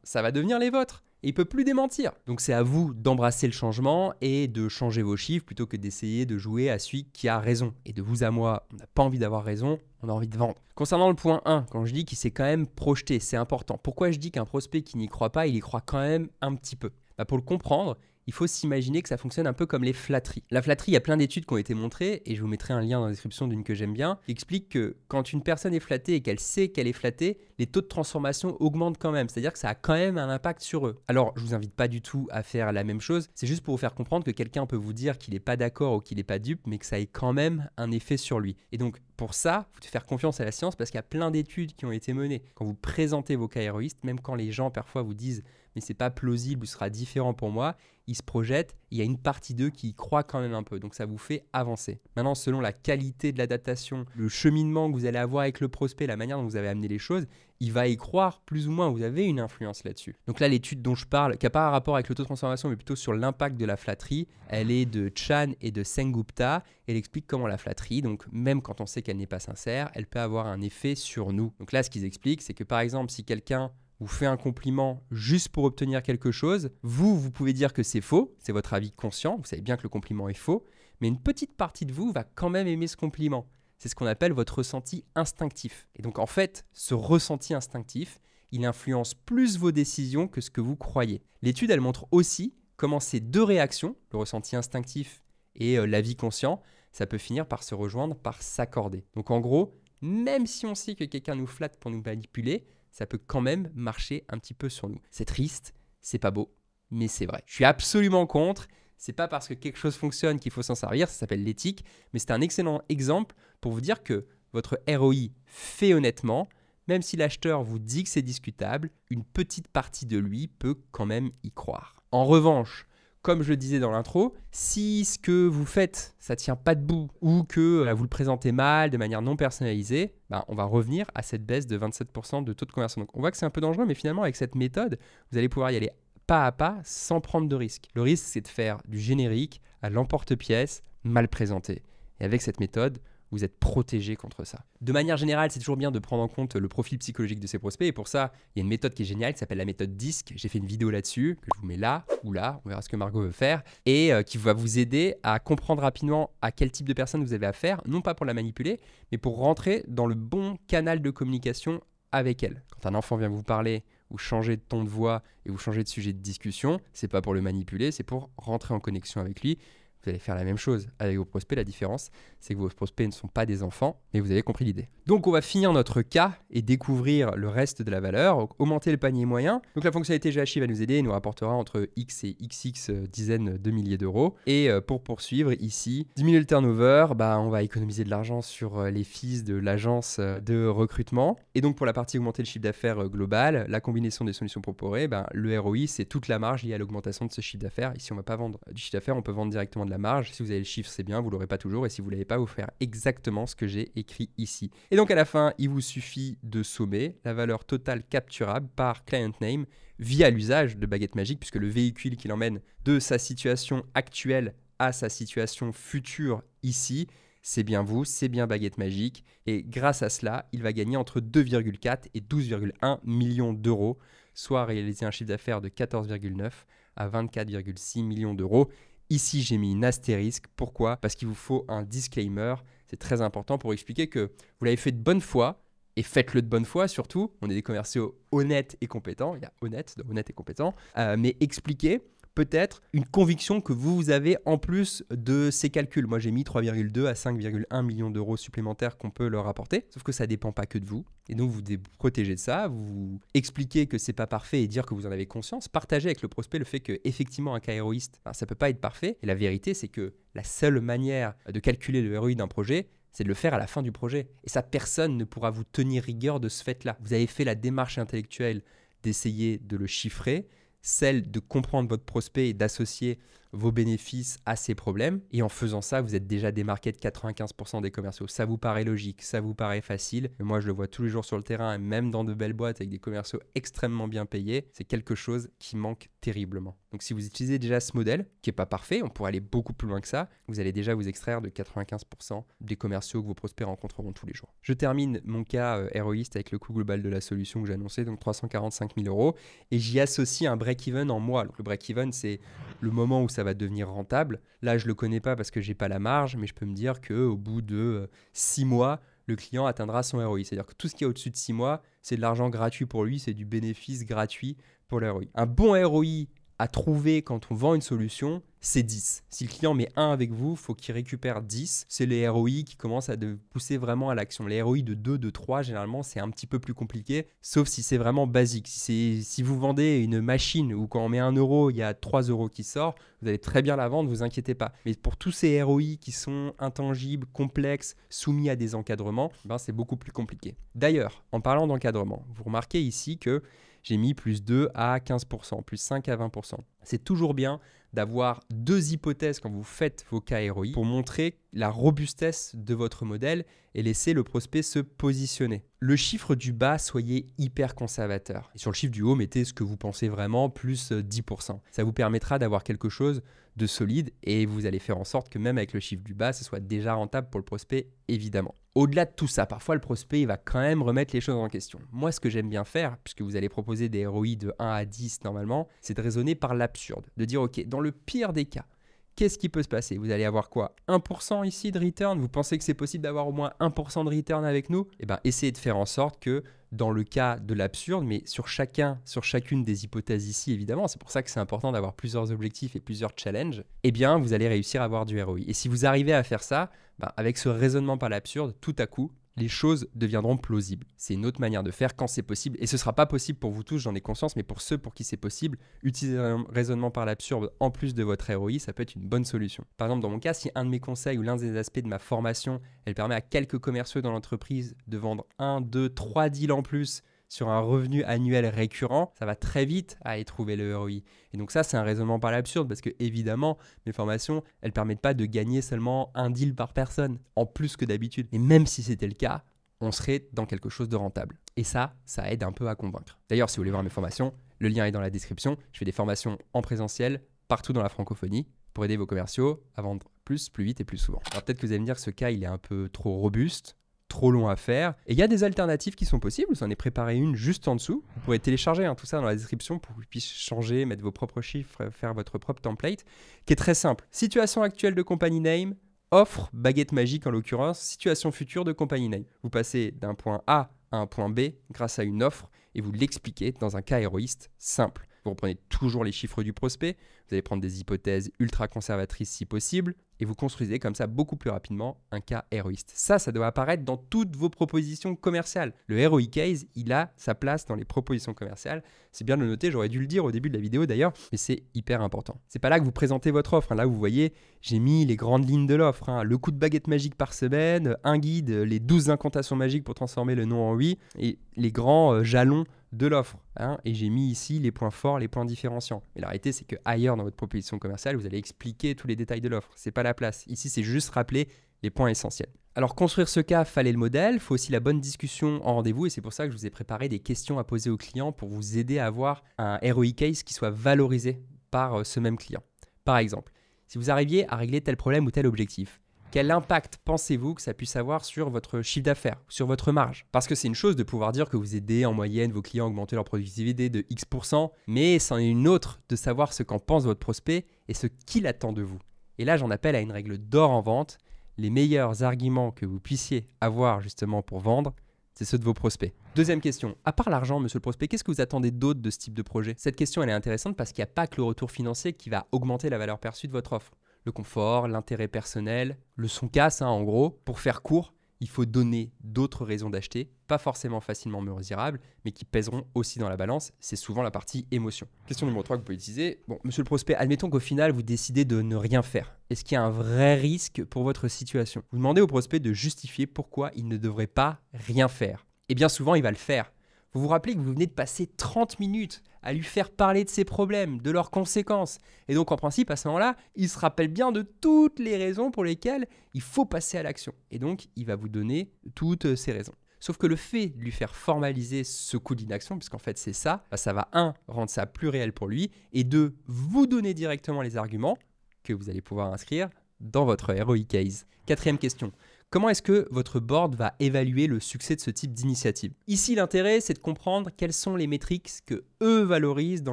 ça va devenir les vôtres. Et il ne peut plus démentir. Donc c'est à vous d'embrasser le changement et de changer vos chiffres plutôt que d'essayer de jouer à celui qui a raison. Et de vous à moi, on n'a pas envie d'avoir raison, on a envie de vendre. Concernant le point 1, quand je dis qu'il s'est quand même projeté, c'est important. Pourquoi je dis qu'un prospect qui n'y croit pas, il y croit quand même un petit peu? Pour le comprendre, il faut s'imaginer que ça fonctionne un peu comme les flatteries. La flatterie, il y a plein d'études qui ont été montrées, et je vous mettrai un lien dans la description d'une que j'aime bien, qui explique que quand une personne est flattée et qu'elle sait qu'elle est flattée, les taux de transformation augmentent quand même. C'est-à-dire que ça a quand même un impact sur eux. Alors, je vous invite pas du tout à faire la même chose. C'est juste pour vous faire comprendre que quelqu'un peut vous dire qu'il n'est pas d'accord ou qu'il n'est pas dupe, mais que ça ait quand même un effet sur lui. Et donc, pour ça, il faut faire confiance à la science parce qu'il y a plein d'études qui ont été menées. Quand vous présentez vos cas héroïstes, même quand les gens parfois vous disent « mais c'est pas plausible ou ce sera différent pour moi », ils se projettent, il y a une partie d'eux qui y croit quand même un peu, donc ça vous fait avancer. Maintenant, selon la qualité de l'adaptation, le cheminement que vous allez avoir avec le prospect, la manière dont vous avez amené les choses, il va y croire plus ou moins, vous avez une influence là-dessus. Donc là, l'étude dont je parle, qui n'a pas un rapport avec le taux de transformation, mais plutôt sur l'impact de la flatterie, elle est de Chan et de Sengupta. Elle explique comment la flatterie, donc même quand on sait qu'elle n'est pas sincère, elle peut avoir un effet sur nous. Donc là, ce qu'ils expliquent, c'est que par exemple, si quelqu'un vous fait un compliment juste pour obtenir quelque chose, vous pouvez dire que c'est faux, c'est votre avis conscient, vous savez bien que le compliment est faux, mais une petite partie de vous va quand même aimer ce compliment. C'est ce qu'on appelle votre ressenti instinctif. Et donc en fait, ce ressenti instinctif, il influence plus vos décisions que ce que vous croyez. L'étude, elle montre aussi comment ces deux réactions, le ressenti instinctif et l'avis conscient, ça peut finir par se rejoindre, par s'accorder. Donc en gros, même si on sait que quelqu'un nous flatte pour nous manipuler, ça peut quand même marcher un petit peu sur nous. C'est triste, c'est pas beau, mais c'est vrai. Je suis absolument contre. C'est pas parce que quelque chose fonctionne qu'il faut s'en servir, ça s'appelle l'éthique, mais c'est un excellent exemple pour vous dire que votre ROI fait honnêtement, même si l'acheteur vous dit que c'est discutable, une petite partie de lui peut quand même y croire. En revanche, comme je le disais dans l'intro, si ce que vous faites, ça ne tient pas debout ou que vous le présentez mal, de manière non personnalisée, on va revenir à cette baisse de 27% de taux de conversion. Donc on voit que c'est un peu dangereux, mais finalement avec cette méthode, vous allez pouvoir y aller pas à pas sans prendre de risque. Le risque, c'est de faire du générique à l'emporte-pièce mal présenté. Et avec cette méthode, vous êtes protégé contre ça. De manière générale, c'est toujours bien de prendre en compte le profil psychologique de ses prospects. Et pour ça, il y a une méthode qui est géniale qui s'appelle la méthode DISC. J'ai fait une vidéo là-dessus, que je vous mets là ou là. On verra ce que Margot veut faire. Et qui va vous aider à comprendre rapidement à quel type de personne vous avez affaire. Non pas pour la manipuler, mais pour rentrer dans le bon canal de communication avec elle. Quand un enfant vient vous parler, vous changez de ton de voix et vous changez de sujet de discussion, c'est pas pour le manipuler, c'est pour rentrer en connexion avec lui. Vous allez faire la même chose avec vos prospects. La différence, c'est que vos prospects ne sont pas des enfants, mais vous avez compris l'idée. Donc, on va finir notre cas et découvrir le reste de la valeur. Donc, augmenter le panier moyen. Donc, la fonctionnalité GHI va nous aider et nous rapportera entre X et XX dizaines de milliers d'euros. Et pour poursuivre, ici, diminuer le turnover, on va économiser de l'argent sur les fees de l'agence de recrutement. Et donc, pour la partie augmenter le chiffre d'affaires global, la combinaison des solutions proposées, le ROI, c'est toute la marge liée à l'augmentation de ce chiffre d'affaires. Ici, on ne va pas vendre du chiffre d'affaires, on peut vendre directement de la marge. Si vous avez le chiffre, c'est bien, vous ne l'aurez pas toujours. Et si vous ne l'avez pas, vous faire exactement ce que j'ai écrit ici. Et donc à la fin, il vous suffit de sommer la valeur totale capturable par client name via l'usage de Baguette Magique, puisque le véhicule qui l'emmène de sa situation actuelle à sa situation future ici, c'est bien vous, c'est bien Baguette Magique. Et grâce à cela, il va gagner entre 2,4 et 12,1 millions d'euros, soit réaliser un chiffre d'affaires de 14,9 à 24,6 millions d'euros. Ici, j'ai mis une astérisque. Pourquoi? Parce qu'il vous faut un disclaimer. C'est très important pour expliquer que vous l'avez fait de bonne foi, et faites-le de bonne foi surtout. On est des commerciaux honnêtes et compétents. Il y a honnête et compétent. Mais expliquez peut-être une conviction que vous avez en plus de ces calculs. Moi, j'ai mis 3,2 à 5,1 millions d'euros supplémentaires qu'on peut leur apporter. Sauf que ça ne dépend pas que de vous. Et donc, vous vous protégez de ça. Vous expliquez que ce n'est pas parfait et dire que vous en avez conscience. Partagez avec le prospect le fait qu'effectivement, un cas héroïste, ça ne peut pas être parfait. Et la vérité, c'est que la seule manière de calculer le ROI d'un projet, c'est de le faire à la fin du projet. Et ça, personne ne pourra vous tenir rigueur de ce fait-là. Vous avez fait la démarche intellectuelle d'essayer de le chiffrer, celle de comprendre votre prospect et d'associer vos bénéfices à ses problèmes. Et en faisant ça, vous êtes déjà démarqué de 95% des commerciaux. Ça vous paraît logique, ça vous paraît facile. Mais moi, je le vois tous les jours sur le terrain, et même dans de belles boîtes avec des commerciaux extrêmement bien payés. C'est quelque chose qui manque terriblement. Donc si vous utilisez déjà ce modèle, qui n'est pas parfait, on pourrait aller beaucoup plus loin que ça, vous allez déjà vous extraire de 95% des commerciaux que vos prospects rencontreront tous les jours. Je termine mon cas héroïste avec le coût global de la solution que j'ai annoncé, donc 345 000 euros. Et j'y associe un break-even en mois. Donc le break-even, c'est le moment où ça va devenir rentable. Là, je ne le connais pas parce que je n'ai pas la marge, mais je peux me dire qu'au bout de 6 mois, le client atteindra son ROI. C'est-à-dire que tout ce qui est au-dessus de 6 mois, c'est de l'argent gratuit pour lui, c'est du bénéfice gratuit pour le ROI. Un bon ROI à trouver quand on vend une solution, c'est 10. Si le client met 1 avec vous, il faut qu'il récupère 10. C'est les ROI qui commencent à pousser vraiment à l'action. Les ROI de 2, de 3, généralement, c'est un petit peu plus compliqué, sauf si c'est vraiment basique. Si vous vendez une machine où quand on met 1 euro, il y a 3 euros qui sortent, vous allez très bien la vendre, ne vous inquiétez pas. Mais pour tous ces ROI qui sont intangibles, complexes, soumis à des encadrements, c'est beaucoup plus compliqué. D'ailleurs, en parlant d'encadrement, vous remarquez ici que j'ai mis plus 2 à 15%, plus 5 à 20%. C'est toujours bien d'avoir deux hypothèses quand vous faites vos cas ROI pour montrer la robustesse de votre modèle et laisser le prospect se positionner. Le chiffre du bas, soyez hyper conservateur. Et sur le chiffre du haut, mettez ce que vous pensez vraiment, plus 10%. Ça vous permettra d'avoir quelque chose de solide et vous allez faire en sorte que même avec le chiffre du bas, ce soit déjà rentable pour le prospect, évidemment. Au-delà de tout ça, parfois le prospect il va quand même remettre les choses en question. Moi, ce que j'aime bien faire, puisque vous allez proposer des ROI de 1 à 10 normalement, c'est de raisonner par l'absurde. De dire, ok, dans le pire des cas, qu'est-ce qui peut se passer? Vous allez avoir quoi? 1% ici de return? Vous pensez que c'est possible d'avoir au moins 1% de return avec nous? Eh bien, essayez de faire en sorte que dans le cas de l'absurde, mais sur chacune des hypothèses ici, évidemment, c'est pour ça que c'est important d'avoir plusieurs objectifs et plusieurs challenges, eh bien, vous allez réussir à avoir du ROI. Et si vous arrivez à faire ça, avec ce raisonnement par l'absurde, tout à coup, les choses deviendront plausibles. C'est une autre manière de faire quand c'est possible. Et ce ne sera pas possible pour vous tous, j'en ai conscience, mais pour ceux pour qui c'est possible, utiliser un raisonnement par l'absurde en plus de votre ROI, ça peut être une bonne solution. Par exemple, dans mon cas, si un de mes conseils ou l'un des aspects de ma formation, elle permet à quelques commerciaux dans l'entreprise de vendre 1, 2, 3 deals en plus sur un revenu annuel récurrent, ça va très vite à y trouver le ROI. Et donc ça, c'est un raisonnement par l'absurde parce que évidemment, mes formations, elles ne permettent pas de gagner seulement un deal par personne, en plus que d'habitude. Et même si c'était le cas, on serait dans quelque chose de rentable. Et ça aide un peu à convaincre. D'ailleurs, si vous voulez voir mes formations, le lien est dans la description. Je fais des formations en présentiel partout dans la francophonie pour aider vos commerciaux à vendre plus vite et plus souvent. Alors peut-être que vous allez me dire que ce cas, il est un peu trop robuste, trop long à faire. Et il y a des alternatives qui sont possibles. J'en ai préparé une juste en dessous. Vous pourrez télécharger tout ça dans la description pour que vous puissiez changer, mettre vos propres chiffres, faire votre propre template, qui est très simple. Situation actuelle de company name, offre, baguette magique en l'occurrence, situation future de company name. Vous passez d'un point A à un point B grâce à une offre et vous l'expliquez dans un cas héroïste simple. Vous reprenez toujours les chiffres du prospect, vous allez prendre des hypothèses ultra conservatrices si possible, et vous construisez comme ça beaucoup plus rapidement un cas héroïste. Ça doit apparaître dans toutes vos propositions commerciales. Le Heroic Case, il a sa place dans les propositions commerciales. C'est bien de le noter, j'aurais dû le dire au début de la vidéo d'ailleurs, mais c'est hyper important. C'est pas là que vous présentez votre offre. Là, vous voyez, j'ai mis les grandes lignes de l'offre. Le coup de baguette magique par semaine, un guide, les 12 incantations magiques pour transformer le non en oui, et les grands jalons de l'offre, hein, et j'ai mis ici les points forts, les points différenciants. Mais la réalité, c'est que ailleurs dans votre proposition commerciale, vous allez expliquer tous les détails de l'offre. C'est pas la place. Ici, c'est juste rappeler les points essentiels. Alors, construire ce cas, fallait le modèle. Il faut aussi la bonne discussion en rendez-vous. Et c'est pour ça que je vous ai préparé des questions à poser aux clients pour vous aider à avoir un ROI case qui soit valorisé par ce même client. Par exemple, si vous arriviez à régler tel problème ou tel objectif, quel impact pensez-vous que ça puisse avoir sur votre chiffre d'affaires, sur votre marge? Parce que c'est une chose de pouvoir dire que vous aidez en moyenne vos clients à augmenter leur productivité de X%, mais c'en est une autre de savoir ce qu'en pense votre prospect et ce qu'il attend de vous. Et là, j'en appelle à une règle d'or en vente. Les meilleurs arguments que vous puissiez avoir justement pour vendre, c'est ceux de vos prospects. Deuxième question, à part l'argent, monsieur le prospect, qu'est-ce que vous attendez d'autre de ce type de projet? Cette question, elle est intéressante parce qu'il n'y a pas que le retour financier qui va augmenter la valeur perçue de votre offre. Le confort, l'intérêt personnel, le son casse, en gros. Pour faire court, il faut donner d'autres raisons d'acheter, pas forcément facilement mesurables, mais qui pèseront aussi dans la balance. C'est souvent la partie émotion. Question numéro 3 que vous pouvez utiliser. Bon, monsieur le prospect, admettons qu'au final, vous décidez de ne rien faire. Est-ce qu'il y a un vrai risque pour votre situation? Vous demandez au prospect de justifier pourquoi il ne devrait pas rien faire. Et bien souvent, il va le faire. Vous vous rappelez que vous venez de passer 30 minutes à lui faire parler de ses problèmes, de leurs conséquences. Et donc, en principe, à ce moment-là, il se rappelle bien de toutes les raisons pour lesquelles il faut passer à l'action. Et donc, il va vous donner toutes ces raisons. Sauf que le fait de lui faire formaliser ce coup d'inaction, puisqu'en fait c'est ça, ça va rendre ça plus réel pour lui, et 2, vous donner directement les arguments que vous allez pouvoir inscrire dans votre ROI case. Quatrième question. Comment est-ce que votre board va évaluer le succès de ce type d'initiative? Ici, l'intérêt, c'est de comprendre quelles sont les métriques que eux valorisent dans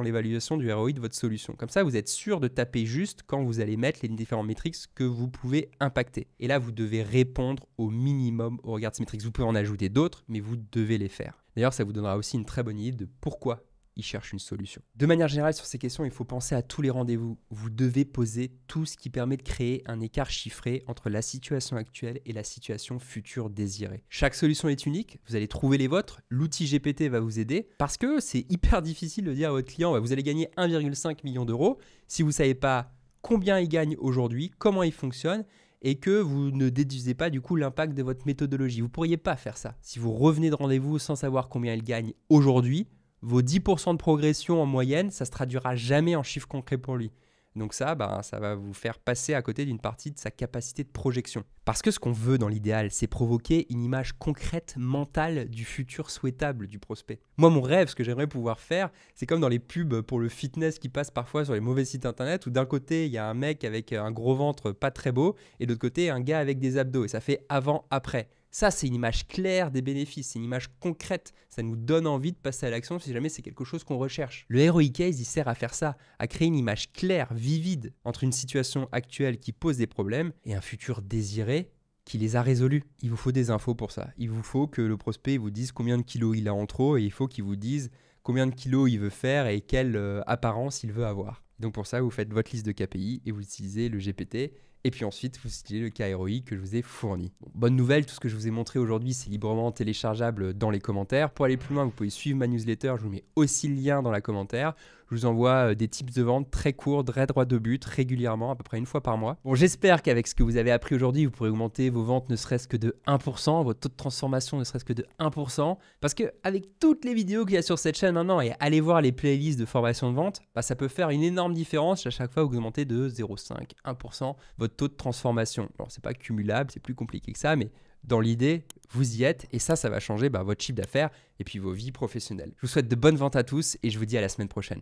l'évaluation du ROI de votre solution. Comme ça, vous êtes sûr de taper juste quand vous allez mettre les différentes métriques que vous pouvez impacter. Et là, vous devez répondre au minimum au regard de ces métriques. Vous pouvez en ajouter d'autres, mais vous devez les faire. D'ailleurs, ça vous donnera aussi une très bonne idée de pourquoi ils cherchent une solution. De manière générale, sur ces questions, il faut penser à tous les rendez-vous. Vous devez poser tout ce qui permet de créer un écart chiffré entre la situation actuelle et la situation future désirée. Chaque solution est unique, vous allez trouver les vôtres, l'outil GPT va vous aider parce que c'est hyper difficile de dire à votre client, vous allez gagner 1,5 million d'euros si vous ne savez pas combien il gagne aujourd'hui, comment il fonctionne et que vous ne déduisez pas du coup l'impact de votre méthodologie. Vous ne pourriez pas faire ça. Si vous revenez de rendez-vous sans savoir combien il gagne aujourd'hui, vos 10% de progression en moyenne, ça ne se traduira jamais en chiffre concret pour lui. Donc ça va vous faire passer à côté d'une partie de sa capacité de projection. Parce que ce qu'on veut dans l'idéal, c'est provoquer une image concrète, mentale du futur souhaitable du prospect. Moi, mon rêve, ce que j'aimerais pouvoir faire, c'est comme dans les pubs pour le fitness qui passent parfois sur les mauvais sites internet, où d'un côté, il y a un mec avec un gros ventre pas très beau, et de l'autre côté, un gars avec des abdos. Et ça fait avant-après. Ça, c'est une image claire des bénéfices, c'est une image concrète. Ça nous donne envie de passer à l'action si jamais c'est quelque chose qu'on recherche. Le ROI case, il sert à faire ça, à créer une image claire, vivide, entre une situation actuelle qui pose des problèmes et un futur désiré qui les a résolus. Il vous faut des infos pour ça. Il vous faut que le prospect vous dise combien de kilos il a en trop et il faut qu'il vous dise combien de kilos il veut faire et quelle apparence il veut avoir. Donc pour ça, vous faites votre liste de KPI et vous utilisez le GPT. Et puis ensuite, vous utilisez le cas ROI que je vous ai fourni. Bonne nouvelle, tout ce que je vous ai montré aujourd'hui, c'est librement téléchargeable dans les commentaires. Pour aller plus loin, vous pouvez suivre ma newsletter. Je vous mets aussi le lien dans la commentaire. Je vous envoie des tips de vente très courts, très droit de but, régulièrement, à peu près une fois par mois. Bon, j'espère qu'avec ce que vous avez appris aujourd'hui, vous pourrez augmenter vos ventes ne serait-ce que de 1%, votre taux de transformation ne serait-ce que de 1%. Parce qu'avec toutes les vidéos qu'il y a sur cette chaîne maintenant et allez voir les playlists de formation de vente, ça peut faire une énorme différence à chaque fois que vous augmentez de 0,5, 1% votre taux de transformation. Alors, c'est pas cumulable, c'est plus compliqué que ça, mais dans l'idée, vous y êtes et ça va changer votre chiffre d'affaires et puis vos vies professionnelles. Je vous souhaite de bonnes ventes à tous et je vous dis à la semaine prochaine.